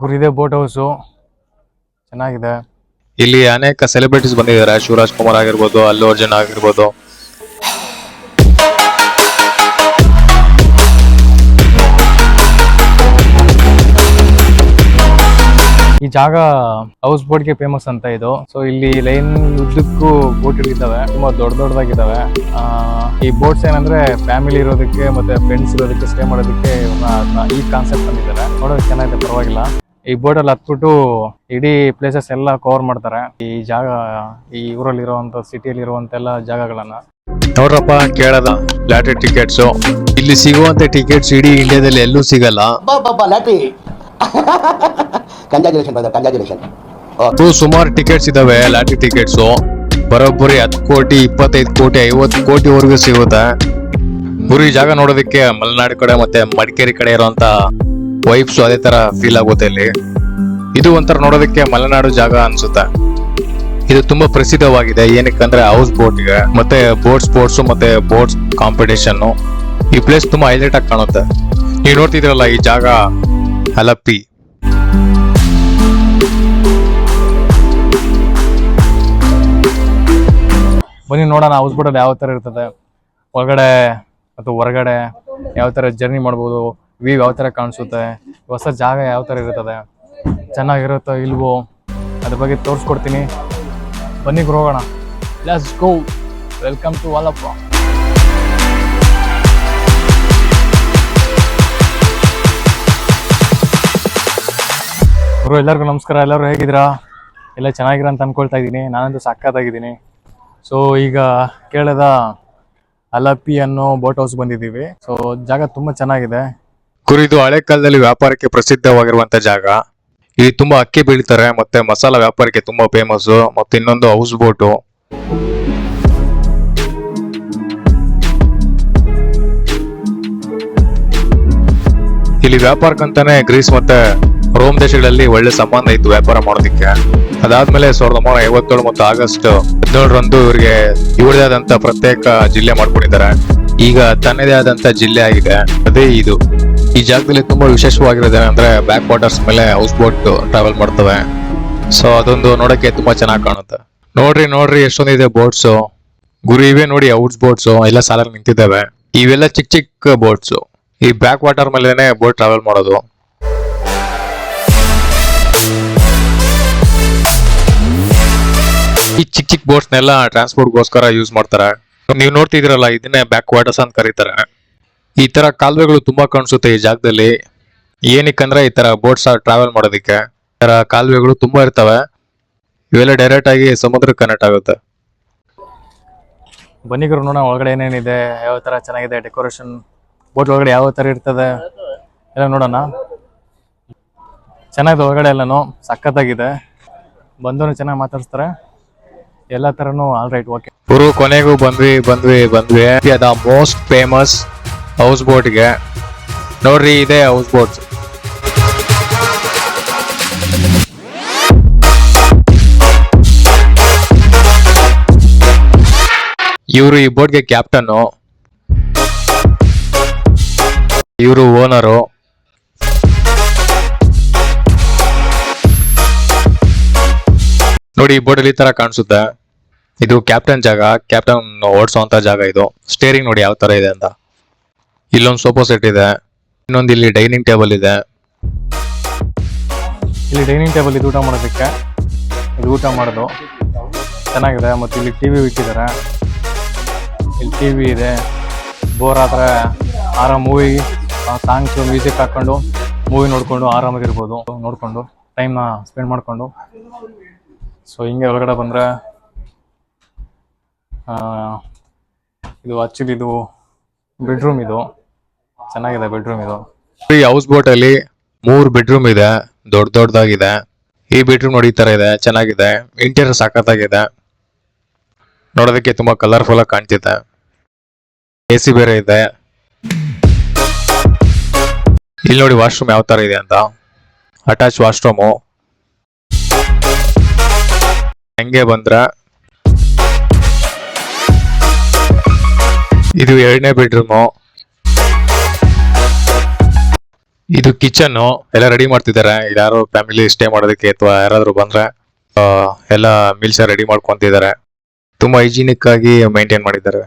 ಗುರಿದೆ boat house ಚೆನ್ನಾಗಿದೆ. ಇಲ್ಲಿ ಅನೇಕ ಸೆಲೆಬ್ರಿಟೀಸ್ ಬಂದಿದ್ದಾರೆ. ಶಿವರಾಜ್ ಕುಮಾರ್ ಆಗಿರ್ಬೋದು, ಅಲ್ಲು ಅರ್ಜುನ್ ಆಗಿರ್ಬೋದು. ಈ ಜಾಗ ಹೌಸ್ ಬೋಟ್ ಗೆ ಫೇಮಸ್ ಅಂತ ಇದು. ಸೊ ಇಲ್ಲಿ ಲೈನ್ ಉದ್ದಕ್ಕೂ ಬೋಟ್ ಇದ್ದಾವೆ, ತುಂಬಾ ದೊಡ್ಡದಾಗಿದ್ದಾವೆ. ಈ ಬೋಟ್ಸ್ ಏನಂದ್ರೆ ಫ್ಯಾಮಿಲಿ ಇರೋದಕ್ಕೆ ಮತ್ತೆ ಫ್ರೆಂಡ್ಸ್ ಇರೋದಕ್ಕೆ ಸ್ಟೇ ಮಾಡೋದಕ್ಕೆ ಈ ಕಾನ್ಸೆಪ್ಟ್ ಬಂದಿದ್ದಾರೆ. ನೋಡೋದಕ್ಕೆ ಚೆನ್ನಾಗಿದೆ, ಪರವಾಗಿಲ್ಲ. ಈ ಬೋಟ್ ಅಲ್ಲಿ ಹತ್ಬಿಟ್ಟು ಇಡೀ ಪ್ಲೇಸಸ್ ಎಲ್ಲ ಕವರ್ ಮಾಡ್ತಾರೆ. ಈ ಜಾಗ ಈ ಊರಲ್ಲಿ ಇರುವಂತ ಸಿಟಿಯಲ್ಲಿ ಇರುವಂತ ಎಲ್ಲ ಜಾಗಗಳನ್ನ ನೋಡ್ರಪ್ಪ, ಕೇಳದ ಲಾಟ್ರಿ ಟಿಕೆಟ್ಸ್ ಇಲ್ಲಿ ಸಿಗುವಂತ ಟಿಕೆಟ್ಸ್ ಇಡೀ ಇಂಡಿಯಾದಲ್ಲಿ ಎಲ್ಲೂ ಸಿಗಲ್ಲ. ಸುಮಾರು ಟಿಕೆಟ್ಸ್ ಇದಾವೆ. ಲಾಟ್ರಿ ಟಿಕೆಟ್ಸ್ ಬರೋಬ್ಬರಿ 10 ಕೋಟಿ 25 ಕೋಟಿ 50 ಕೋಟಿವರೆಗೂ ಸಿಗುತ್ತೆ. ಈ ಜಾಗ ನೋಡೋದಕ್ಕೆ ಮಲೆನಾಡು ಕಡೆ ಮತ್ತೆ ಮಡಿಕೇರಿ ಕಡೆ ಇರುವಂತ ವೈಬ್ಸ್ ಅದೇ ತರ ಫೀಲ್ ಆಗುತ್ತೆ ಇಲ್ಲಿ. ಇದು ಒಂಥರ ನೋಡೋದಕ್ಕೆ ಮಲೆನಾಡು ಜಾಗ ಅನ್ಸುತ್ತೆ. ಇದು ತುಂಬಾ ಪ್ರಸಿದ್ಧವಾಗಿದೆ. ಏನಕ್ಕಂದ್ರೆ ಹೌಸ್ ಬೋಟ್ಗೆ ಮತ್ತೆ ಬೋಟ್ ಸ್ಪೋರ್ಟ್ಸ್ ಮತ್ತೆ ಬೋಟ್ಸ್ ಕಾಂಪಿಟೇಷನ್. ಈ ಪ್ಲೇಸ್ ತುಂಬಾ ಹೈಲೈಟ್ ಆಗಿ ಕಾಣುತ್ತೆ. ನೀವು ನೋಡ್ತಿದ್ರಲ್ಲ ಈ ಜಾಗ ಅಲಪ್ಪಿ. ಬನ್ನಿ ನೋಡೋಣ ಹೌಸ್ ಬೋಟ್ ಅಲ್ಲಿ ಯಾವ ತರ ಇರ್ತದೆ, ಒಳಗಡೆ ಮತ್ತು ಹೊರಗಡೆ ಯಾವ ತರ ಜರ್ನಿ ಮಾಡ್ಬೋದು, ವ್ಯೂ ಯಾವ ತರ ಕಾಣಿಸುತ್ತೆ, ಹೊಸ ಜಾಗ ಯಾವ ತರ ಇರ್ತದೆ, ಚೆನ್ನಾಗಿರುತ್ತೋ ಇಲ್ವೋ ಅದ್ರ ಬಗ್ಗೆ ತೋರಿಸ್ಕೊಡ್ತೀನಿ. ಬನ್ನಿ ಹೋಗೋಣ. Let's go. Welcome to Walappa. ಎಲ್ಲರಿಗೂ ನಮಸ್ಕಾರ. ಎಲ್ಲರೂ ಹೇಗಿದ್ದೀರಾ? ಎಲ್ಲ ಚೆನ್ನಾಗಿರ ಅಂತ ಅನ್ಕೊಳ್ತಾ ಇದ್ದೀನಿ. ನಾನಂತೂ ಸಕ್ಕತ್ತಾಗಿದ್ದೀನಿ. ಸೊ ಈಗ ಕೇಳದ ಅಲಪ್ಪಿ ಅನ್ನೋ ಬೋಟ್ ಹೌಸ್ ಬಂದಿದ್ದೀವಿ. ಸೊ ಜಾಗ ತುಂಬಾ ಚೆನ್ನಾಗಿದೆ. ಕುರಿದು ಹಳೆ ಕಾಲದಲ್ಲಿ ವ್ಯಾಪಾರಕ್ಕೆ ಪ್ರಸಿದ್ಧವಾಗಿರುವಂತ ಜಾಗ. ಇಲ್ಲಿ ತುಂಬಾ ಅಕ್ಕಿ ಬೆಳಿತಾರೆ ಮತ್ತೆ ಮಸಾಲ ವ್ಯಾಪಾರಕ್ಕೆ ತುಂಬಾ ಫೇಮಸ್. ಮತ್ತೆ ಇನ್ನೊಂದು ಹೌಸ್ ಬೋಟು. ಇಲ್ಲಿ ವ್ಯಾಪಾರಕ್ಕಂತಾನೆ ಗ್ರೀಸ್ ಮತ್ತೆ ರೋಮ್ ದೇಶಗಳಲ್ಲಿ ಒಳ್ಳೆ ಸಂಬಂಧ ಇತ್ತು ವ್ಯಾಪಾರ ಮಾಡೋದಿಕ್ಕೆ. ಅದಾದ್ಮೇಲೆ 1957 ಮತ್ತು ಆಗಸ್ಟ್ 17ರಂದು ಇವರಿಗೆ ಇವರದೇ ಆದಂತ ಪ್ರತ್ಯೇಕ ಜಿಲ್ಲೆ ಮಾಡ್ಕೊಂಡಿದ್ದಾರೆ. ಈಗ ತನ್ನದೇ ಆದಂತ ಜಿಲ್ಲೆ ಆಗಿದೆ, ಅದೇ ಇದು. ಈ ಜಾಗದಲ್ಲಿ ತುಂಬಾ ವಿಶೇಷವಾಗಿರೋದೇ ಅಂದ್ರೆ ಬ್ಯಾಕ್ ವಾಟರ್ಸ್ ಮೇಲೆ ಹೌಸ್ ಬೋಟ್ ಟ್ರಾವೆಲ್ ಮಾಡ್ತವೆ. ಸೊ ಅದೊಂದು ನೋಡಕ್ಕೆ ತುಂಬಾ ಚೆನ್ನಾಗಿ ಕಾಣುತ್ತೆ. ನೋಡ್ರಿ ಎಷ್ಟೊಂದಿದೆ ಬೋಟ್ಸ್. ಇವೇ ನೋಡಿ ಹೌಸ್ ಬೋಟ್ಸ್ ಎಲ್ಲ ಸಾಲಲ್ಲಿ ನಿಂತಿದ್ದಾವೆ. ಇವೆಲ್ಲ ಚಿಕ್ಕ ಚಿಕ್ಕ ಬೋಟ್ಸ್. ಈ ಬ್ಯಾಕ್ ವಾಟರ್ ಮೇಲೆನೆ ಬೋಟ್ ಟ್ರಾವೆಲ್ ಮಾಡೋದು. ಈ ಚಿಕ್ಕ ಚಿಕ್ಕ ಬೋಟ್ಸ್ ನೆಲ್ಲ ಟ್ರಾನ್ಸ್ಪೋರ್ಟ್ಗೋಸ್ಕರ ಯೂಸ್ ಮಾಡ್ತಾರೆ. ನೀವು ನೋಡ್ತಿದ್ದೀರಲ್ಲ, ಇದನ್ನೇ ಬ್ಯಾಕ್ ವಾಟರ್ಸ್ ಅಂತ ಕರೀತಾರೆ. ಈ ತರ ಕಾಲುವೆಗಳು ತುಂಬಾ ಕಾಣಿಸುತ್ತೆ ಈ ಜಾಗದಲ್ಲಿ. ಏನಕ್ಕಂದ್ರೆ ಈ ತರ ಬೋಟ್ಸ್ ಟ್ರಾವೆಲ್ ಮಾಡೋದಿಕ್ಕೆ ಈ ತರ ಕಾಲುವೆಗಳು ತುಂಬಾ ಇರ್ತವೆ. ಇವೆಲ್ಲ ಡೈರೆಕ್ಟ್ ಆಗಿ ಸಮುದ್ರಕ್ಕೆ ಕನೆಕ್ಟ್ ಆಗುತ್ತೆ. ಬನ್ನಿಗರು ನೋಡೋಣ ಒಳಗಡೆ ಏನೇನಿದೆ, ಯಾವ ತರ ಚೆನ್ನಾಗಿದೆ ಡೆಕೋರೇಷನ್, ಬೋಟ್ ಒಳಗಡೆ ಯಾವ ತರ ಇರ್ತದೆ ಎಲ್ಲ ನೋಡೋಣ. ಚೆನ್ನಾಗಿದೆ ಒಳಗಡೆ ಎಲ್ಲಾನು, ಸಖತ್ತಾಗಿದೆ. ಬಂದವರು ಚೆನ್ನಾಗಿ ಮಾತಾಡಿಸ್ತಾರೆ, ಎಲ್ಲ ತರನು ಆಲ್ ರೈಟ್, ಓಕೆ. ಕೊನೆಗೂ ಬಂದ್ವಿ. ದ ಮೋಸ್ಟ್ ಫೇಮಸ್ ಹೌಸ್ ಬೋಟ್ಗೆ ನೋಡ್ರಿ, ಇದೆ ಹೌಸ್ ಬೋಟ್. ಇವರು ಈ ಬೋಟ್ಗೆ ಕ್ಯಾಪ್ಟನ್ನು, ಇವರು ಓನರು. ನೋಡಿ ಈ ಬೋಟಲ್ಲಿ ಈ ತರ ಕಾಣಿಸುತ್ತೆ. ಇದು ಕ್ಯಾಪ್ಟನ್ ಜಾಗ, ಕ್ಯಾಪ್ಟನ್ ಓಡಿಸುವಂತ ಜಾಗ ಇದು. ಸ್ಟೇರಿಂಗ್ ನೋಡಿ ಯಾವ ತರ ಇದೆ ಅಂತ. ಇಲ್ಲೊಂದು ಸೋಫಾ ಸೆಟ್ ಇದೆ, ಇನ್ನೊಂದು ಇಲ್ಲಿ ಡೈನಿಂಗ್ ಟೇಬಲ್ ಇದೆ. ಇಲ್ಲಿ ಡೈನಿಂಗ್ ಟೇಬಲ್ ಇದು ಊಟ ಮಾಡೋದಕ್ಕೆ, ಇದು ಊಟ ಮಾಡೋದು ಚೆನ್ನಾಗಿದೆ. ಮತ್ತು ಇಲ್ಲಿ ಟಿವಿ ಇಟ್ಟಿದ್ದಾರೆ, ಇಲ್ಲಿ ಟಿವಿ ಇದೆ. ಬೋರ್ ಆದ್ರೆ ಆರಾಮ್ ಮೂವಿ ಸಾಂಗ್ಸ್ ಮ್ಯೂಸಿಕ್ ಹಾಕೊಂಡು ಮೂವಿ ನೋಡ್ಕೊಂಡು ಆರಾಮಾಗಿರ್ಬೋದು, ನೋಡ್ಕೊಂಡು ಟೈಮ್ನ ಸ್ಪೆಂಡ್ ಮಾಡ್ಕೊಂಡು. ಸೊ ಹಿಂಗೆ ಹೊರಗಡೆ ಬಂದರೆ ಇದು ಆಕ್ಚುಲಿ ಇದು ಬೆಡ್ರೂಮ್. ಇದು ಚೆನ್ನಾಗಿದೆ ಬೆಡ್ರೂಮ್ ಇದು. ಈ ಹೌಸ್ ಬೋಟ್ ಅಲ್ಲಿ 3 ಬೆಡ್ರೂಮ್ ಇದೆ, ದೊಡ್ಡದಾಗಿದೆ. ಈ ಬೆಡ್ರೂಮ್ ನೋಡಿ ಈ ತರ ಇದೆ, ಚೆನ್ನಾಗಿದೆ. ಇಂಟೀರಿಯರ್ ಸಖತ್ತಾಗಿದೆ, ನೋಡೋದಕ್ಕೆ ತುಂಬಾ ಕಲರ್ಫುಲ್ ಆಗಿ ಕಾಣ್ತಿದೆ. AC ಬೇರೆ ಇದೆ. ಇಲ್ಲಿ ನೋಡಿ ವಾಶ್ರೂಮ್ ಯಾವ ತರ ಇದೆ ಅಂತ, ಅಟ್ಯಾಚ್ ವಾಶ್ರೂಮು. ಹೆಂಗೆ ಬಂದ್ರೆ ಇದು 2ನೇ ಬೆಡ್ರೂಮು. ಇದು ಕಿಚನ್ ಎಲ್ಲ ರೆಡಿ ಮಾಡ್ತಿದ್ದಾರೆ. ಯಾರು ಫ್ಯಾಮಿಲಿ ಸ್ಟೇ ಮಾಡೋದಕ್ಕೆ ಅಥವಾ ಯಾರಾದ್ರೂ ಬಂದ್ರೆ ಆ, ಎಲ್ಲ ಮೀಲ್ಸ್ ರೆಡಿ ಮಾಡ್ಕೊಂತಿದ್ದಾರೆ. ತುಂಬಾ ಹೈಜಿನಿಕ್ ಆಗಿ ಮೇಂಟೈನ್ ಮಾಡಿದ್ದಾರೆ.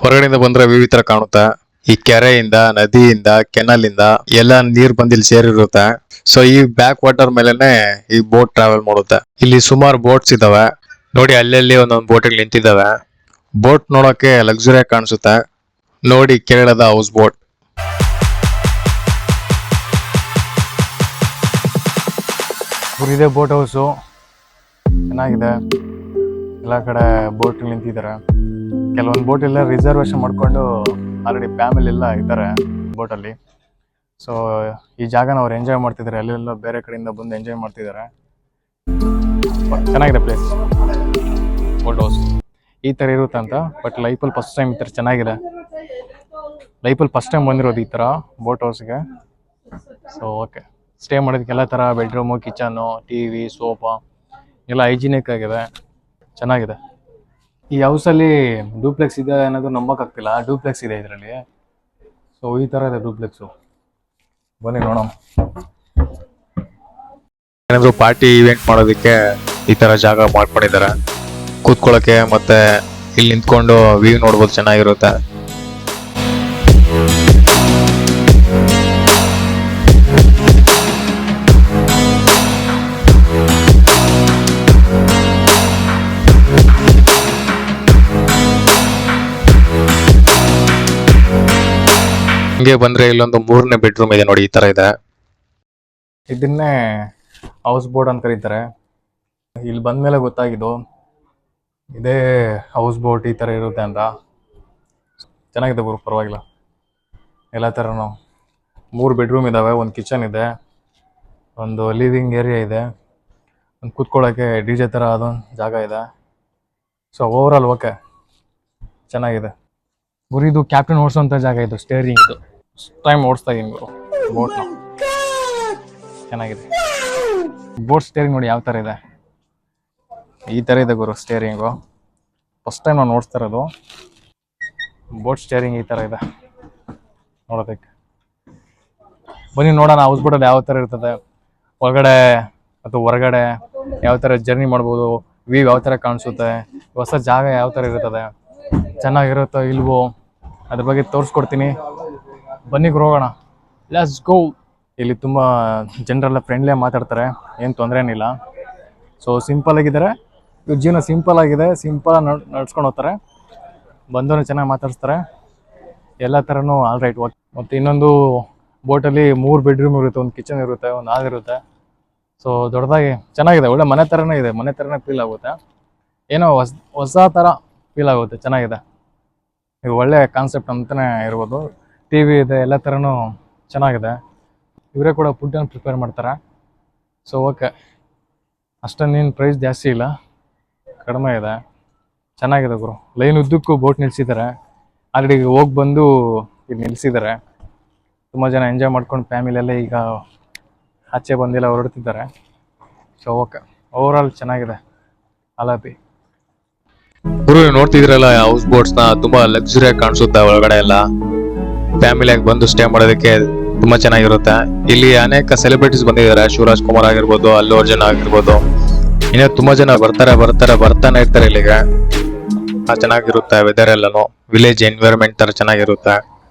ಹೊರಗಡೆಯಿಂದ ಬಂದ್ರೆ ವ್ಯೂ ತರ ಕಾಣುತ್ತೆ. ಈ ಕೆರೆಯಿಂದ, ನದಿಯಿಂದ, ಕೆನಲ್ ಇಂದ ಎಲ್ಲ ನೀರ್ ಬಂದು ಇಲ್ಲಿ ಸೇರಿರುತ್ತೆ. ಸೊ ಈ ಬ್ಯಾಕ್ ವಾಟರ್ ಮೇಲೆನೆ ಈ ಬೋಟ್ ಟ್ರಾವೆಲ್ ಮಾಡುತ್ತೆ. ಇಲ್ಲಿ ಸುಮಾರು ಬೋಟ್ಸ್ ಇದಾವೆ ನೋಡಿ. ಅಲ್ಲಲ್ಲಿ ಒಂದೊಂದು ಬೋಟ್ ನಿಂತಿದ್ದಾವೆ. ಬೋಟ್ ನೋಡೋಕೆ ಲಕ್ಸುರಿ ಆಗಿ ಕಾಣಿಸುತ್ತೆ. ನೋಡಿ ಕೇರಳದ ಹೌಸ್ ಬೋಟ್. ಇದೆ ಬೋಟ್ ಹೌಸು, ಚೆನ್ನಾಗಿದೆ. ಎಲ್ಲ ಕಡೆ ಬೋಟ್ ನಿಂತಿದ್ದಾರೆ. ಕೆಲವೊಂದು ಬೋಟ್ ಎಲ್ಲ ರಿಸರ್ವೇಶನ್ ಮಾಡ್ಕೊಂಡು ಆಲ್ರೆಡಿ ಫ್ಯಾಮಿಲಿ ಎಲ್ಲ ಇದ್ದಾರೆ ಬೋಟಲ್ಲಿ. ಸೊ ಈ ಜಾಗನ ಅವ್ರು ಎಂಜಾಯ್ ಮಾಡ್ತಿದ್ದಾರೆ. ಅಲ್ಲೆಲ್ಲ ಬೇರೆ ಕಡೆಯಿಂದ ಬಂದು ಎಂಜಾಯ್ ಮಾಡ್ತಿದ್ದಾರೆ. ಚೆನ್ನಾಗಿದೆ ಪ್ಲೇಸ್, ಬೋಟ್ ಹೌಸ್. ಈ ಥರ ಇರುತ್ತೆ ಅಂತ, ಬಟ್ ಲೈಫಲ್ಲಿ ಫಸ್ಟ್ ಟೈಮ್ ಈ ಥರ ಚೆನ್ನಾಗಿದೆ. ಲೈಫಲ್ಲಿ ಫಸ್ಟ್ ಟೈಮ್ ಬಂದಿರೋದು ಈ ಥರ ಬೋಟ್ ಹೌಸ್ಗೆ. ಸೊ ಓಕೆ, ಸ್ಟೇ ಮಾಡೋದಕ್ಕೆ ಎಲ್ಲ ಥರ bedroom, kitchen, T V, sofa ಎಲ್ಲ ಹೈಜಿನಿಕ್ ಆಗಿದೆ, ಚೆನ್ನಾಗಿದೆ. ಈ ಹೌಸಲ್ಲಿ ಡೂಪ್ಲೆಕ್ಸ್ ಇದೆ ಅನ್ನೋದು ನಂಬೋಕ್ಕಾಗ್ತಿಲ್ಲ. ಡೂಪ್ಲೆಕ್ಸ್ ಇದೆ ಇದರಲ್ಲಿ. ಸೊ ಈ ಥರ ಇದೆ ಡೂಪ್ಲೆಕ್ಸು. ಬನ್ನಿ ನೋಡೋಣ. ಏನಾದ್ರು ಪಾರ್ಟಿ ಇವೆಂಟ್ ಮಾಡೋದಕ್ಕೆ ಈ ತರ ಜಾಗ ಮಾಡ್ಕೊಂಡಿದ್ದಾರೆ. ಕೂತ್ಕೊಳ್ಳೋಕೆ ಮತ್ತೆ ಇಲ್ಲಿ ನಿಂತ್ಕೊಂಡು ವ್ಯೂ ನೋಡ್ಬೋದು, ಚೆನ್ನಾಗಿರುತ್ತೆ. ಹಿಂಗೆ ಬಂದ್ರೆ ಇಲ್ಲೊಂದು 3ನೇ ಬೆಡ್ರೂಮ್ ಇದೆ ನೋಡಿ, ಈ ತರ ಇದೆ. ಇದನ್ನೇ ಹೌಸ್ ಬೋಟ್ ಅಂತ ಕರೀತಾರೆ. ಇಲ್ಲಿ ಬಂದಮೇಲೆ ಗೊತ್ತಾಗಿದ್ದು ಇದೇ ಹೌಸ್ ಬೋಟ್ ಈ ಥರ ಇರುತ್ತೆ ಅಂತ. ಚೆನ್ನಾಗಿದೆ ಗುರು, ಪರವಾಗಿಲ್ಲ. ಎಲ್ಲ ಥರನೂ 3 ಬೆಡ್ರೂಮ್ ಇದ್ದಾವೆ, ಒಂದು ಕಿಚನ್ ಇದೆ, ಒಂದು ಲಿವಿಂಗ್ ಏರಿಯಾ ಇದೆ, ಒಂದು ಕೂತ್ಕೊಳ್ಳೋಕ್ಕೆ ಡಿ ಜೆ ಥರ ಅದೊಂದು ಜಾಗ ಇದೆ. ಸೊ ಓವರಾಲ್ ಓಕೆ, ಚೆನ್ನಾಗಿದೆ ಗುರು. ಇದು ಕ್ಯಾಪ್ಟನ್ ಓಡಿಸೋಂಥ ಜಾಗ. ಇದು ಸ್ಟೇರಿಂಗ್, ಇದು ಟೈಮ್ ಓಡಿಸ್ತಾ ಇದ್ದೀನಿ ಗುರು ಬೋಟ್ನ. ಚೆನ್ನಾಗಿದೆ. ಬೋಟ್ ಸ್ಟೇರಿಂಗ್ ನೋಡಿ ಯಾವ ಥರ ಇದೆ. ಈ ಥರ ಇದೆ ಗುರು ಸ್ಟೇರಿಂಗು. ಫಸ್ಟ್ ಟೈಮ್ ನಾನು ಓಡಿಸ್ತಾ ಇರೋದು ಬೋಟ್ ಸ್ಟೇರಿಂಗ್. ಈ ಥರ ಇದೆ ನೋಡೋದಕ್ಕೆ. ಬನ್ನಿ ನೋಡೋಣ ಹೌಸ್ ಬೋಟಲ್ಲಿ ಯಾವ ಥರ ಇರ್ತದೆ, ಒಳಗಡೆ ಅಥವಾ ಹೊರಗಡೆ ಯಾವ ಥರ ಜರ್ನಿ ಮಾಡ್ಬೋದು, ವ್ಯೂ ಯಾವ ಥರ ಕಾಣಿಸುತ್ತೆ, ಹೊಸ ಜಾಗ ಯಾವ ಥರ ಇರ್ತದೆ, ಚೆನ್ನಾಗಿರುತ್ತೋ ಇಲ್ವೋ ಅದ್ರ ಬಗ್ಗೆ ತೋರಿಸ್ಕೊಡ್ತೀನಿ. ಬನ್ನಿ ಹೋಗೋಣ, ಲೆಟ್ಸ್ ಗೋ. ಇಲ್ಲಿ ತುಂಬ ಜನರೆಲ್ಲ ಫ್ರೆಂಡ್ಲಿಯಾಗಿ ಮಾತಾಡ್ತಾರೆ, ಏನು ತೊಂದರೆ ಏನಿಲ್ಲ. ಸೊ ಸಿಂಪಲ್ ಆಗಿದ್ದಾರೆ, ಇವ್ರ ಜೀವನ ಸಿಂಪಲ್ ಆಗಿದೆ. ಸಿಂಪಲ್ ನಡ್ಸ್ಕೊಂಡು ಹೋಗ್ತಾರೆ, ಬಂದವರು ಚೆನ್ನಾಗಿ ಮಾತಾಡಿಸ್ತಾರೆ, ಎಲ್ಲ ಥರನೂ ಆಲ್ ರೈಟ್. ಮತ್ತು ಇನ್ನೊಂದು ಬೋಟಲ್ಲಿ 3 ಬೆಡ್ರೂಮ್ ಇರುತ್ತೆ, ಒಂದು ಕಿಚನ್ ಇರುತ್ತೆ, ಒಂದು ಹಾಲ್ ಇರುತ್ತೆ. ಸೊ ದೊಡ್ಡದಾಗಿ ಚೆನ್ನಾಗಿದೆ, ಒಳ್ಳೆ ಮನೆ ಥರನೇ ಇದೆ. ಮನೆ ಥರನೇ ಫೀಲ್ ಆಗುತ್ತೆ, ಏನೋ ಹೊಸ ಥರ ಫೀಲ್ ಆಗುತ್ತೆ, ಚೆನ್ನಾಗಿದೆ. ಇದು ಒಳ್ಳೆ ಕಾನ್ಸೆಪ್ಟ್ ಅಂತಲೇ ಇರ್ಬೋದು. ಟಿ ವಿ ಇದೆ, ಎಲ್ಲ ಥರನೂ ಚೆನ್ನಾಗಿದೆ. ಇವರೇ ಕೂಡ ಫುಡ್ಡನ್ನು ಪ್ರಿಪೇರ್ ಮಾಡ್ತಾರೆ. ಸೊ ಓಕೆ, ಅಷ್ಟೊಂದೇನು ಪ್ರೈಸ್ ಜಾಸ್ತಿ ಇಲ್ಲ, ಕಡಿಮೆ ಇದೆ, ಚೆನ್ನಾಗಿದೆ ಗುರು. ಲೈನ್ ಉದ್ದಕ್ಕೂ ಬೋಟ್ ನಿಲ್ಲಿಸಿದ್ದಾರೆ. ಆಲ್ರೆಡಿ ಹೋಗಿ ಬಂದು ಈಗ ನಿಲ್ಲಿಸಿದ್ದಾರೆ. ತುಂಬ ಜನ ಎಂಜಾಯ್ ಮಾಡ್ಕೊಂಡು ಫ್ಯಾಮಿಲಿಯಲ್ಲೇ ಈಗ ಆಚೆ ಬಂದೆಲ್ಲ ಹೊರಡ್ತಿದ್ದಾರೆ. ಸೊ ಓಕೆ, ಓವರಾಲ್ ಚೆನ್ನಾಗಿದೆ. ಅಲಾಪಿ ಗುರು, ನೀವು ನೋಡ್ತಿದ್ರಲ್ಲ ಹೌಸ್ ಬೋಟ್ಸ್ ನ, ತುಂಬಾ ಲಕ್ಸುರಿ ಆಗಿ ಕಾಣಿಸುತ್ತೆ. ಒಳಗಡೆ ಎಲ್ಲ ಫ್ಯಾಮಿಲಿಯಾಗಿ ಬಂದು ಸ್ಟೇ ಮಾಡೋದಕ್ಕೆ ತುಂಬಾ ಚೆನ್ನಾಗಿರುತ್ತೆ. ಇಲ್ಲಿ ಅನೇಕ ಸೆಲೆಬ್ರಿಟೀಸ್ ಬಂದಿದ್ದಾರೆ. ಶಿವರಾಜ್ ಕುಮಾರ್ ಆಗಿರ್ಬೋದು, ಅಲ್ಲು ಅರ್ಜುನ್ ಆಗಿರ್ಬೋದು, ಇನ್ನೂ ತುಂಬಾ ಜನ ಬರ್ತಾನೆ ಇರ್ತಾರೆ ಇಲ್ಲಿಗೆ. ಚೆನ್ನಾಗಿರುತ್ತೆ ವೆದರ್ ಎಲ್ಲಾನು. ವಿಲೇಜ್ ಎನ್ವಿರಾನ್ಮೆಂಟ್ ತರ ಚೆನ್ನಾಗಿರುತ್ತೆ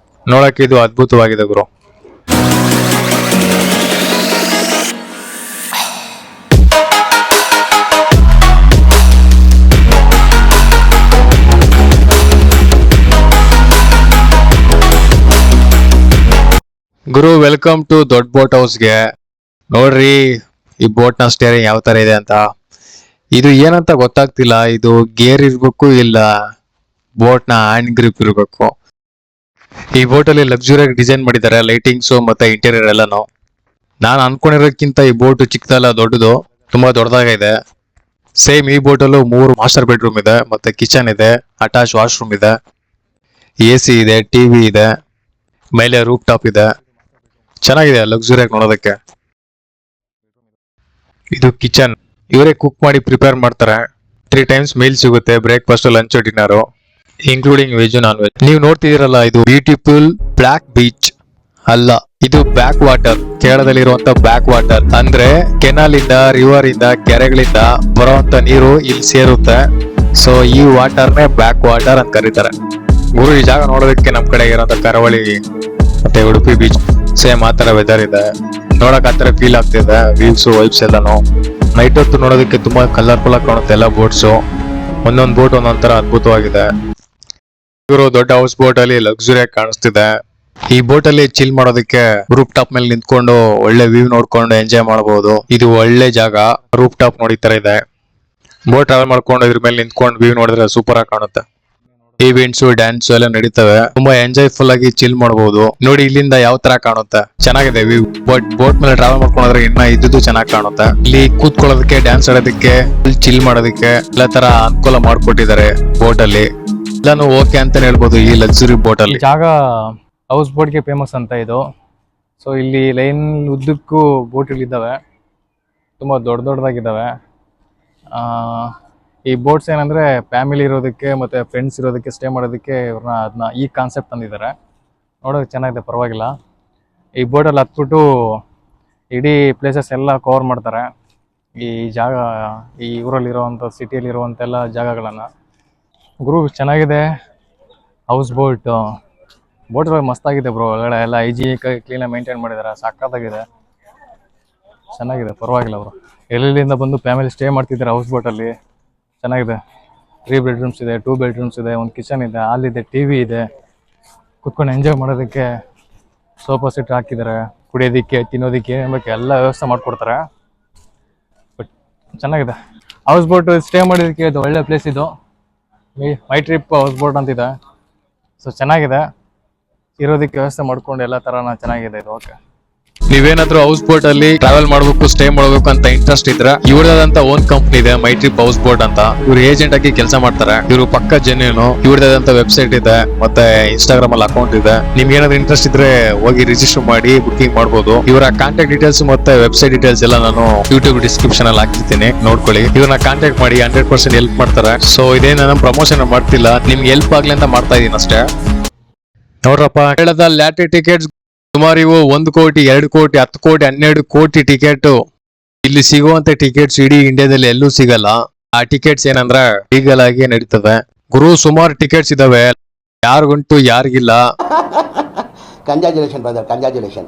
ನೋಡಕ್ಕೆ. ಇದು ಅದ್ಭುತವಾಗಿದೆ ಗುರು. ಗುರು, ವೆಲ್ಕಮ್ ಟು ದೊಡ್ಡ ಬೋಟ್ ಹೌಸ್ಗೆ. ನೋಡ್ರಿ ಈ ಬೋಟ್ ನ ಸ್ಟೇರಿಂಗ್ ಯಾವ ತರ ಇದೆ ಅಂತ. ಇದು ಏನಂತ ಗೊತ್ತಾಗ್ತಿಲ್ಲ. ಇದು ಗೇರ್ ಇರ್ಬೇಕು, ಇಲ್ಲ ಬೋಟ್ ನ ಹ್ಯಾಂಡ್ ಗ್ರಿಪ್ ಇರ್ಬೇಕು. ಈ ಬೋಟ್ ಅಲ್ಲಿ ಲಕ್ಸುರಿಯಾಗಿ ಡಿಸೈನ್ ಮಾಡಿದ್ದಾರೆ, ಲೈಟಿಂಗ್ಸ್ ಮತ್ತೆ ಇಂಟೀರಿಯರ್ ಎಲ್ಲಾನು. ನಾನು ಅನ್ಕೊಂಡಿರೋಕ್ಕಿಂತ ಈ ಬೋಟ್ ಚಿಕ್ಕದಲ್ಲ, ದೊಡ್ಡದು, ತುಂಬಾ ದೊಡ್ಡದಾಗಿದೆ. ಸೇಮ್ ಈ ಬೋಟ್ ಅಲ್ಲೂ 3 ಮಾಸ್ಟರ್ ಬೆಡ್ರೂಮ್ ಇದೆ, ಮತ್ತೆ ಕಿಚನ್ ಇದೆ, ಅಟ್ಯಾಚ್ ವಾಶ್ರೂಮ್ ಇದೆ, AC ಇದೆ, ಟಿವಿ ಇದೆ, ಮೇಲೆ ರೂಫ್ ಟಾಪ್ ಇದೆ. ಚೆನ್ನಾಗಿದೆ, ಲಕ್ಸುರಿಯಾಗಿ ನೋಡೋದಕ್ಕೆ. ಇದು ಕಿಚನ್, ಇವರೇ ಕುಕ್ ಮಾಡಿ ಪ್ರಿಪೇರ್ ಮಾಡ್ತಾರೆ. 3 ಟೈಮ್ಸ್ ಮೀಲ್ ಸಿಗುತ್ತೆ, breakfast, lunch, dinner, including veg non veg. ನೀವು ನೋಡ್ತಿದ್ದೀರಲ್ಲ, ಇದು ಬ್ಯೂಟಿಫುಲ್ ಬ್ಲಾಕ್ ಬೀಚ್ ಅಲ್ಲ, ಇದು ಬ್ಯಾಕ್ ವಾಟರ್, ಕೇರಳದಲ್ಲಿರುವಂತ ಬ್ಯಾಕ್ ವಾಟರ್ ಅಂದ್ರೆ ಕೆನಾಲ್ ಇಂದ, ರಿವರ್ ಇಂದ, ಕೆರೆಗಳಿಂದ ಬರುವಂತ ನೀರು ಇಲ್ಲಿ ಸೇರುತ್ತೆ. ಸೊ ಈ ವಾಟರ್ನೇ ಬ್ಯಾಕ್ ವಾಟರ್ ಅಂತ ಕರೀತಾರೆ. ಗುರು, ಈ ಜಾಗ ನೋಡೋದಕ್ಕೆ ನಮ್ ಕಡೆ ಇರೋಂತ ಕರಾವಳಿ ಮತ್ತೆ ಉಡುಪಿ ಬೀಚ್ ಸೇಮ್ ಆ ತರ ವೆದರ್ ಇದೆ. ನೋಡಕ್ ಆ ತರ ಫೀಲ್ ಆಗ್ತಿದೆ. ವ್ಯೂಸ್ ವೈಬ್ಸ್ ಎಲ್ಲಾನು ನೈಟ್ ಹೊತ್ತು ನೋಡೋದಕ್ಕೆ ತುಂಬಾ ಕಲರ್ಫುಲ್ ಆಗಿ ಕಾಣುತ್ತೆ ಎಲ್ಲ ಬೋಟ್ಸ್. ಒಂದೊಂದ್ ಬೋಟ್ ಒಂದೊಂದ್ ತರ ಅದ್ಭುತವಾಗಿದೆ. ಇವರು ದೊಡ್ಡ ಹೌಸ್ ಬೋಟ್ ಅಲ್ಲಿ ಲಕ್ಸುರಿ ಆಗಿ ಕಾಣಿಸ್ತಿದೆ. ಈ ಬೋಟ್ ಅಲ್ಲಿ ಚಿಲ್ ಮಾಡೋದಕ್ಕೆ ರೂಫ್ ಟಾಪ್ ಮೇಲೆ ನಿಂತ್ಕೊಂಡು ಒಳ್ಳೆ ವ್ಯೂ ನೋಡ್ಕೊಂಡು ಎಂಜಾಯ್ ಮಾಡಬಹುದು. ಇದು ಒಳ್ಳೆ ಜಾಗ, ರೂಫ್ ಟಾಪ್ ನೋಡಿ ತರ ಇದೆ. ಬೋಟ್ ಟ್ರಾವೆಲ್ ಮಾಡ್ಕೊಂಡು ಇದ್ರ ಮೇಲೆ ನಿಂತ್ಕೊಂಡು ವ್ಯೂ ನೋಡಿದ್ರೆ ಸೂಪರ್ ಆಗಿ ಕಾಣುತ್ತೆ. ಈವೆಂಟ್ಸ್, ಡ್ಯಾನ್ಸ್ ಎಲ್ಲ ನಡೀತವೆ. ತುಂಬಾ ಎಂಜಾಯ್ಫುಲ್ ಆಗಿ ಚಿಲ್ ಮಾಡಬಹುದು. ನೋಡಿ ಇಲ್ಲಿಂದ ಯಾವ ತರ ಕಾಣುತ್ತೆ, ಚೆನ್ನಾಗಿದೆ ವ್ಯೂ. ಬಟ್ ಬೋಟ್ ಮೇಲೆ ಟ್ರಾವೆಲ್ ಮಾಡ್ಕೊಂಡ್ರೆ ಇನ್ನ ಇದ್ದು ಚೆನ್ನಾಗಿ ಕಾಣುತ್ತೆ. ಇಲ್ಲಿ ಕೂತ್ಕೊಳ್ಳೋದಕ್ಕೆ, ಡ್ಯಾನ್ಸ್ ಆಡೋದಕ್ಕೆ, ಚಿಲ್ ಮಾಡೋದಕ್ಕೆ ಎಲ್ಲ ತರ ಅನುಕೂಲ ಮಾಡ್ಕೊಟ್ಟಿದ್ದಾರೆ ಬೋಟ್ ಅಲ್ಲಿ. ಎಲ್ಲಾನು ಓಕೆ ಅಂತಾನೆ ಹೇಳ್ಬೋದು ಈ ಲಕ್ಸುರಿ ಬೋಟ್ ಅಲ್ಲಿ. ಜಾಗ ಹೌಸ್ ಬೋಟ್ಗೆ ಫೇಮಸ್ ಅಂತ ಇದು. ಸೊ ಇಲ್ಲಿ ಲೈನ್ ಉದ್ದಕ್ಕೂ ಬೋಟ್ಗಳಿದ್ದಾವೆ, ತುಂಬ ದೊಡ್ಡದಾಗಿದ್ದಾವೆ. ಈ ಬೋಟ್ಸ್ ಏನಂದರೆ ಫ್ಯಾಮಿಲಿ ಇರೋದಕ್ಕೆ ಮತ್ತು ಫ್ರೆಂಡ್ಸ್ ಇರೋದಕ್ಕೆ, ಸ್ಟೇ ಮಾಡೋದಕ್ಕೆ ಅದನ್ನ ಈ ಕಾನ್ಸೆಪ್ಟ್ ತಂದಿದ್ದಾರೆ. ನೋಡೋಕೆ ಚೆನ್ನಾಗಿದೆ, ಪರವಾಗಿಲ್ಲ. ಈ ಬೋಟಲ್ಲಿ ಹತ್ಬಿಟ್ಟು ಇಡೀ ಪ್ಲೇಸಸ್ ಎಲ್ಲ ಕವರ್ ಮಾಡ್ತಾರೆ. ಈ ಜಾಗ, ಈ ಊರಲ್ಲಿರುವಂಥ, ಸಿಟಿಯಲ್ಲಿರುವಂಥ ಎಲ್ಲ ಜಾಗಗಳನ್ನು. ಗುರು, ಚೆನ್ನಾಗಿದೆ ಹೌಸ್ ಬೋಟ್. ಬೋಟ್ ಮಸ್ತಾಗಿದೆ ಬ್ರೋ. ಒಳಗಡೆ ಎಲ್ಲ ಹೈಜೀನಿಕ್ ಕ್ಲೀನಾಗಿ ಮೇಂಟೈನ್ ಮಾಡಿದ್ದಾರೆ, ಸಕ್ಕತ್ತಾಗಿದೆ, ಚೆನ್ನಾಗಿದೆ, ಪರವಾಗಿಲ್ಲ ಬ್ರೋ. ಎಲ್ಲೆಲ್ಲಿಂದ ಬಂದು ಫ್ಯಾಮಿಲಿ ಸ್ಟೇ ಮಾಡ್ತಿದ್ದಾರೆ ಹೌಸ್ ಬೋಟಲ್ಲಿ. ಚೆನ್ನಾಗಿದೆ. 3 ಬೆಡ್ರೂಮ್ಸ್ ಇದೆ, 2 ಬೆಡ್ರೂಮ್ಸ್ ಇದೆ, ಒಂದು ಕಿಚನ್ ಇದೆ, ಹಾಲ್ ಇದೆ, ಟಿವಿ ಇದೆ. ಕುತ್ಕೊಂಡು ಎಂಜಾಯ್ ಮಾಡೋದಕ್ಕೆ ಸೋಫಾ ಸೆಟ್ ಹಾಕಿದ್ದಾರೆ. ಕುಡಿಯೋದಕ್ಕೆ, ತಿನ್ನೋದಕ್ಕೆ ಏನೇನು ಬೇಕು ಎಲ್ಲ ವ್ಯವಸ್ಥೆ ಮಾಡಿಕೊಡ್ತಾರೆ. ಬಟ್ ಚೆನ್ನಾಗಿದೆ ಹೌಸ್ ಬೋಟ್. ಸ್ಟೇ ಮಾಡೋದಕ್ಕೆ ಇದು ಒಳ್ಳೆ ಪ್ಲೇಸ್. ಇದು ಮೈ ಟ್ರಿಪ್ ಹೌಸ್ ಬೋಟ್ ಅಂತಿದೆ. ಸೊ ಚೆನ್ನಾಗಿದೆ, ಇರೋದಕ್ಕೆ ವ್ಯವಸ್ಥೆ ಮಾಡ್ಕೊಂಡು ಎಲ್ಲ ತರನ ಚೆನ್ನಾಗಿದೆ ಇದು. ಓಕೆ, ನೀವೇನಾದ್ರೂ ಹೌಸ್ ಬೋಟ್ ಅಲ್ಲಿ ಟ್ರಾವೆಲ್ ಮಾಡ್ಬೇಕು, ಸ್ಟೇ ಮಾಡ್ಬೇಕು ಅಂತ ಇಂಟ್ರೆಸ್ಟ್ ಇದ್ರೆ ಇವ್ರದಾದಂತ ಓನ್ ಕಂಪ್ನಿ ಇದೆ, ಮೈ ಟ್ರಿಪ್ ಹೌಸ್ ಬೋಟ್ ಅಂತ. ಇವ್ರು ಏಜೆಂಟ್ ಆಗಿ ಕೆಲಸ ಮಾಡ್ತಾರೆ. ಇವರು ಪಕ್ಕ ಜೆನ್ಯೂನು. ಇವ್ರದಾದಂತ ವೆಬ್ಸೈಟ್ ಇದೆ, ಮತ್ತೆ ಇನ್ಸ್ಟಾಗ್ರಾಮ್ ಅಲ್ಲಿ ಅಕೌಂಟ್ ಇದೆ. ನಿಮ್ಗೆ ಏನಾದ್ರು ಇಂಟ್ರೆಸ್ಟ್ ಇದ್ರೆ ಹೋಗಿ ರಿಜಿಸ್ಟರ್ ಮಾಡಿ ಬುಕಿಂಗ್ ಮಾಡಬಹುದು. ಇವರ ಕಾಂಟ್ಯಾಕ್ಟ್ ಡೀಟೇಲ್ಸ್ ಮತ್ತೆ ವೆಬ್ಸೈಟ್ ಡೀಟೇಲ್ಸ್ ಎಲ್ಲ ನಾನು ಯೂಟ್ಯೂಬ್ ಡಿಸ್ಕ್ರಿಪ್ಷನ್ ಅಲ್ಲಿ ಹಾಕಿರ್ತೀನಿ, ನೋಡ್ಕೊಳ್ಳಿ. ಇವ್ರನ್ನ ಕಾಂಟ್ಯಾಕ್ಟ್ ಮಾಡಿ, 100% ಹೆಲ್ಪ್ ಮಾಡ್ತಾರೆ. ಸೊ ಇದೇನು ನಾನು ಪ್ರಮೋಷನ್ ಮಾಡ್ತಿಲ್ಲ, ನಿಮ್ಗೆ ಹೆಲ್ಪ್ ಆಗ್ಲಿ ಅಂತ ಮಾಡ್ತಾ ಇದೀನಿ ಅಷ್ಟೇ. ನೋಡ್ರಪ್ಪ, ಕೇಳದ ಲ್ಯಾಟ್ರಿ ಟಿಕೆಟ್ಸ್ ಸುಮಾರು ಇವು 1 ಕೋಟಿ, 2 ಕೋಟಿ, 10 ಕೋಟಿ, 12 ಕೋಟಿ ಟಿಕೆಟ್. ಇಲ್ಲಿ ಸಿಗುವಂತ ಟಿಕೆಟ್ಸ್ ಇಡೀ ಇಂಡಿಯಾದಲ್ಲಿ ಎಲ್ಲೂ ಸಿಗಲ್ಲ. ಆ ಟಿಕೆಟ್ಸ್ ಏನಂದ್ರೆ ಲೀಗಲ್ ಆಗಿ ನಡೀತದೆ. ಗುರು, ಸುಮಾರು ಟಿಕೆಟ್ಸ್ ಇದಾವೆ, ಯಾರಿಗುಂಟು ಯಾರಿಗಿಲ್ಲ. Congratulation brother, congratulation.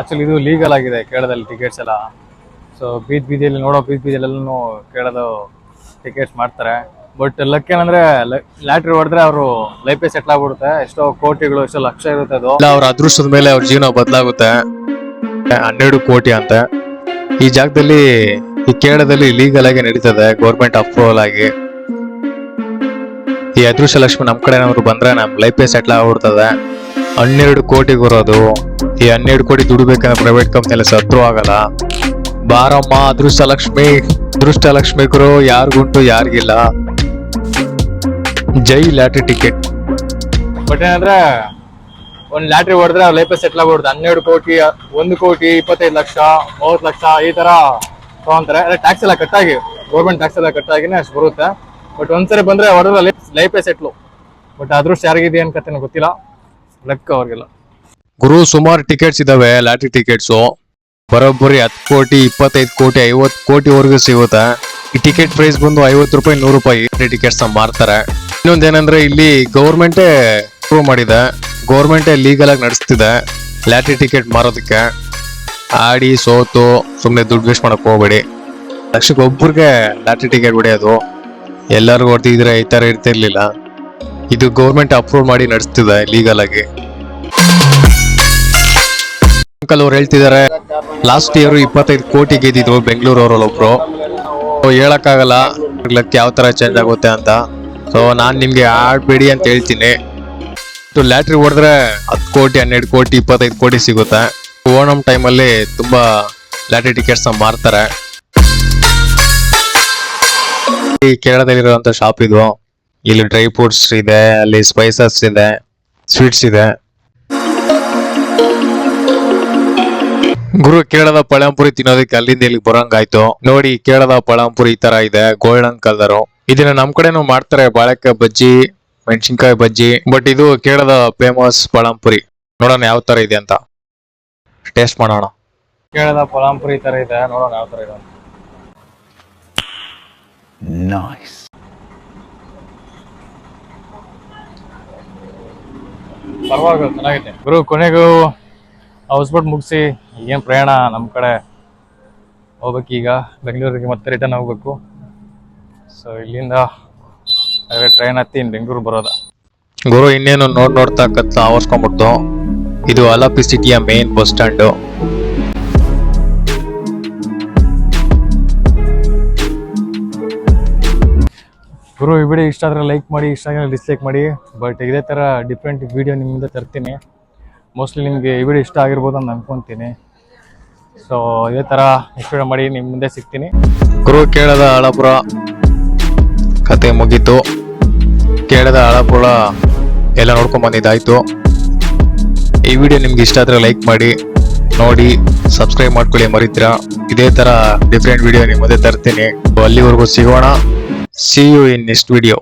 ಆಕ್ಚುಲಿ ಇದು ಲೀಗಲ್ ಆಗಿದೆ ಕೇರಳದಲ್ಲಿ ಟಿಕೆಟ್ಸ್ ಎಲ್ಲ. ಸೊ ಬೀದಿಯಲ್ಲಿ ನೋಡೋ, ಬೀದಿಯಲ್ಲೆಲ್ಲೂ ಕೇಳೋದು ಟಿಕೆಟ್ಸ್ ಮಾಡ್ತಾರೆ. ಬಟ್ ಲಕ್ ಏನಂದ್ರೆ ಲ್ಯಾಟ್ರಿ ಹೊಡೆದ್ರೆ ಅವರು ಲೈಫೇ ಸೆಟ್ಲ್ ಆಗ್ಬಿಡುತ್ತೆ. ಎಷ್ಟೋ ಕೋಟಿಗಳು, ಎಷ್ಟೋ ಲಕ್ಷ ಇರುತ್ತೆ ಅದು. ಅವ್ರ ಅದೃಷ್ಟದ ಮೇಲೆ ಅವ್ರ ಜೀವನ ಬದಲಾಗುತ್ತೆ. 12 ಕೋಟಿ ಅಂತ ಈ ಜಾಗದಲ್ಲಿ, ಈ ಕೇರಳದಲ್ಲಿ ಲೀಗಲ್ ಆಗಿ ನಡೀತದೆ, ಗೌರ್ಮೆಂಟ್ ಅಪ್ರೂವಲ್ ಆಗಿ. ಈ ಅದೃಷ್ಟ ಲಕ್ಷ್ಮಿ ನಮ್ ಕಡೆ ಏನಾದ್ರು ಬಂದ್ರೆ ನಮ್ ಲೈಫೇ ಸೆಟ್ಲ್ ಆಗ್ಬಿಡ್ತದೆ. 12 ಕೋಟಿ ಬರೋದು. ಈ 12 ಕೋಟಿ ದುಡಿಬೇಕಂದ್ರೆ ಪ್ರೈವೇಟ್ ಕಂಪ್ನಿಯಲ್ಲಿ ಸತ್ರು ಆಗಲ್ಲ. ಬಾರಮ್ಮ ಅದೃಷ್ಟ ಲಕ್ಷ್ಮಿ, ಅದೃಷ್ಟ ಲಕ್ಷ್ಮಿ ಗುರು, ಯಾರಿಗುಂಟು ಯಾರಿಗಿಲ್ಲ. ಜೈ ಲ್ಯಾಟ್ರಿ ಟಿಕೆಟ್. ಬಟ್ ಏನಂದ್ರೆ ಒಂದು ಲ್ಯಾಟ್ರಿ ಹೊಡೆದ್ರೆ ಅವ್ರ ಲೈಫೇ ಸೆಟ್ಲ್ ಆಗ್ಬಿಡುತ್ತೆ. 12 ಕೋಟಿ, 1 ಕೋಟಿ, 25 ಲಕ್ಷ, 30 ಲಕ್ಷ ಈ ತರ ತಗೊಂತಾರೆ. ಟ್ಯಾಕ್ಸ್ ಎಲ್ಲ ಕಟ್ಟಾಗಿ, ಗೌರ್ಮೆಂಟ್ ಟ್ಯಾಕ್ಸ್ ಎಲ್ಲ ಕಟ್ಟಾಗಿನೇ ಅಷ್ಟು ಬರುತ್ತೆ. ಬಟ್ ಒಂದ್ಸರಿ ಬಂದ್ರೆ ಹೊಡೆದ್ರೆ ಲೈಫೇ ಸೆಟ್ಲು. ಬಟ್ ಅದೃಷ್ಟ ಯಾರಿಗಿದೆ ಏನ್ ಕತೆ ಗೊತ್ತಿಲ್ಲ, ಲಕ್ ಅವ್ರಿಗೆಲ್ಲ. ಗುರು, ಸುಮಾರು ಟಿಕೆಟ್ಸ್ ಇದಾವೆ ಲ್ಯಾಟ್ರಿ ಟಿಕೆಟ್ಸ್. ಬರೋಬ್ಬರಿ 10 ಕೋಟಿ, 25 ಕೋಟಿ, 50 ಕೋಟಿವರೆಗೂ ಸಿಗುತ್ತೆ. ಈ ಟಿಕೆಟ್ ಪ್ರೈಸ್ ಬಂದು 50 ರೂಪಾಯಿ, 100 ರೂಪಾಯಿ ಟಿಕೆಟ್ಸ್ ಮಾರ್ತಾರೆ. ಇನ್ನೊಂದೇನಂದ್ರೆ ಇಲ್ಲಿ ಗೌರ್ಮೆಂಟೇ ಪ್ರೂವ್ ಮಾಡಿದೆ, ಗೌರ್ಮೆಂಟೇ ಲೀಗಲ್ ಆಗಿ ನಡೆಸ್ತಿದೆ ಲ್ಯಾಟ್ರಿ ಟಿಕೆಟ್ ಮಾರೋದಕ್ಕೆ. ಆಡಿ ಸೋತು ಸುಮ್ಮನೆ ದುಡ್ಡು ವೇಸ್ಟ್ ಮಾಡಕ್ ಹೋಗ್ಬೇಡಿ. ಲಕ್ಷಕ್ಕೆ ಒಬ್ಬರಿಗೆ ಲ್ಯಾಟ್ರಿ ಟಿಕೆಟ್ ಹೊಡೆಯೋದು, ಎಲ್ಲರಿಗೂ ಹೊಡೆದಿದ್ರೆ ಈ ತರ ಇರ್ತಿರ್ಲಿಲ್ಲ. ಇದು ಗೌರ್ಮೆಂಟ್ ಅಪ್ರೂವ್ ಮಾಡಿ ನಡೆಸ್ತಿದೆ ಲೀಗಲ್ ಆಗಿ. ಅಂಕಲ್ ಅವ್ರು ಹೇಳ್ತಿದ್ದಾರೆ ಲಾಸ್ಟ್ ಇಯರ್ 25 ಕೋಟಿ ಗೆದ್ದಿದ್ರು ಬೆಂಗಳೂರು ಅವರಲ್ಲಿ ಒಬ್ರು. ಹೇಳಕ್ಕಾಗಲ್ಲ ಲಕ್ ಯಾವ ತರ ಚೇಂಜ್ ಆಗುತ್ತೆ ಅಂತ. ಸೊ ನಾನ್ ನಿಮ್ಗೆ ಆಡ್ಬೇಡಿ ಅಂತ ಹೇಳ್ತೀನಿ. ಲ್ಯಾಟ್ರಿ ಹೊಡೆದ್ರೆ 10 ಕೋಟಿ, 12 ಕೋಟಿ, 25 ಕೋಟಿ ಸಿಗುತ್ತೆ. ಓಣಂ ಟೈಮಲ್ಲಿ ತುಂಬಾ ಲ್ಯಾಟ್ರಿ ಟಿಕೆಟ್ಸ್ ಮಾರ್ತಾರೆ. ಈ ಕೇರಳದಲ್ಲಿರುವಂತ ಶಾಪ್ ಇದು. ಇಲ್ಲಿ ಡ್ರೈ ಫ್ರೂಟ್ಸ್ ಇದೆ, ಅಲ್ಲಿ ಸ್ಪೈಸಸ್ ಇದೆ, ಸ್ವೀಟ್ಸ್ ಇದೆ. ಗುರು, ಕೇರಳದ ಪಳಂಪುರಿ ತಿನ್ನೋದಕ್ಕೆ ಅಲ್ಲಿಂದ ಇಲ್ಲಿ ಬರಂಗಾಯ್ತು. ನೋಡಿ, ಕೇರಳದ ಪಳಂಪುರಿ ಈ ತರ ಇದೆ, ಗೋಲ್ಡನ್ ಕಲರ್. ಇದನ್ನ ನಮ್ ಕಡೆನೂ ಮಾಡ್ತಾರೆ, ಬಾಳೆಕಾಯಿ ಬಜ್ಜಿ, ಮೆಣಸಿನ್ಕಾಯಿ ಬಜ್ಜಿ. ಬಟ್ ಇದು ಕೇರಳದ ಫೇಮಸ್ ಪಳಂಪುರಿ. ನೋಡೋಣ ಯಾವ ತರ ಇದೆ ಅಂತ. ಟೇಸ್ಟ್ ಮಾಡೋಣ. ಕೇಳದ ಪಲಾಂಪುರಿ ತರ ಇದೆ, ನೋಡೋಣ ಯಾವ ತರ ಇದೆ. ಪರವಾಗಿಲ್ಲ, ಚೆನ್ನಾಗಿದೆ ಗುರು. ಕೊನೆಗೂ ಹೌಸ್ ಬೋಟ್ ಮುಗಿಸಿ ಏನ್ ಪ್ರಯಾಣ ನಮ್ಮ ಕಡೆ ಹೋಗ್ಬೇಕೀಗ ಬೆಂಗಳೂರಿಗೆ, ಮತ್ತೆ ರಿಟರ್ನ್ ಹೋಗ್ಬೇಕು. ಸೊ ಇಲ್ಲಿಂದ ಟ್ರೈನ್ ಹತ್ತಿ ಬೆಂಗಳೂರು ಬರೋದ. ಗುರು ಇನ್ನೇನು ನೋಡ್ತಾ ಕತ್ಲ ಆವರ್ಸ್ಕೊಂಡ್ಬಿಟ್ಟು. ಇದು ಅಲಪಿ ಸಿಟಿಯ ಮೇನ್ ಬಸ್ ಸ್ಟ್ಯಾಂಡ್. ಗುರು ಈ ವಿಡಿಯೋ ಇಷ್ಟ ಆದರೆ ಲೈಕ್ ಮಾಡಿ, ಇಷ್ಟ ಆಗಿದ್ರೆ ಡಿಸ್ಲೈಕ್ ಮಾಡಿ. ಬಟ್ ಇದೇ ಥರ ಡಿಫ್ರೆಂಟ್ ವಿಡಿಯೋ ನಿಮ್ಮಿಂದ ತರ್ತೀನಿ. ಮೋಸ್ಟ್ಲಿ ನಿಮಗೆ ಈ ವಿಡಿಯೋ ಇಷ್ಟ ಆಗಿರ್ಬೋದು ಅಂತ ಅನ್ಕೊತೀನಿ. ಸೊ ಇದೇ ಥರ ನೆಕ್ಸ್ಟ್ ವಿಡಿಯೋ ಮಾಡಿ ನಿಮ್ಮ ಮುಂದೆ ಸಿಗ್ತೀನಿ. ಗುರು ಕೇಳದ ಹಳಪುರ ಕತೆ ಮುಗೀತು. ಕೇಳದ ಹಳಪುರ ಎಲ್ಲ ನೋಡ್ಕೊಂಡ್ ಬಂದಿದ್ದಾಯ್ತು. ಈ ವಿಡಿಯೋ ನಿಮ್ಗೆ ಇಷ್ಟ ಆದರೆ ಲೈಕ್ ಮಾಡಿ, ನೋಡಿ, ಸಬ್ಸ್ಕ್ರೈಬ್ ಮಾಡ್ಕೊಳ್ಳಿ ಮರಿತೀರಾ. ಇದೇ ತರ ಡಿಫ್ರೆಂಟ್ ವಿಡಿಯೋ ನಿಮ್ಮ ಮುಂದೆ ತರ್ತೀನಿ. ಅಲ್ಲಿವರೆಗೂ ಸಿಗೋಣ. See you in next video.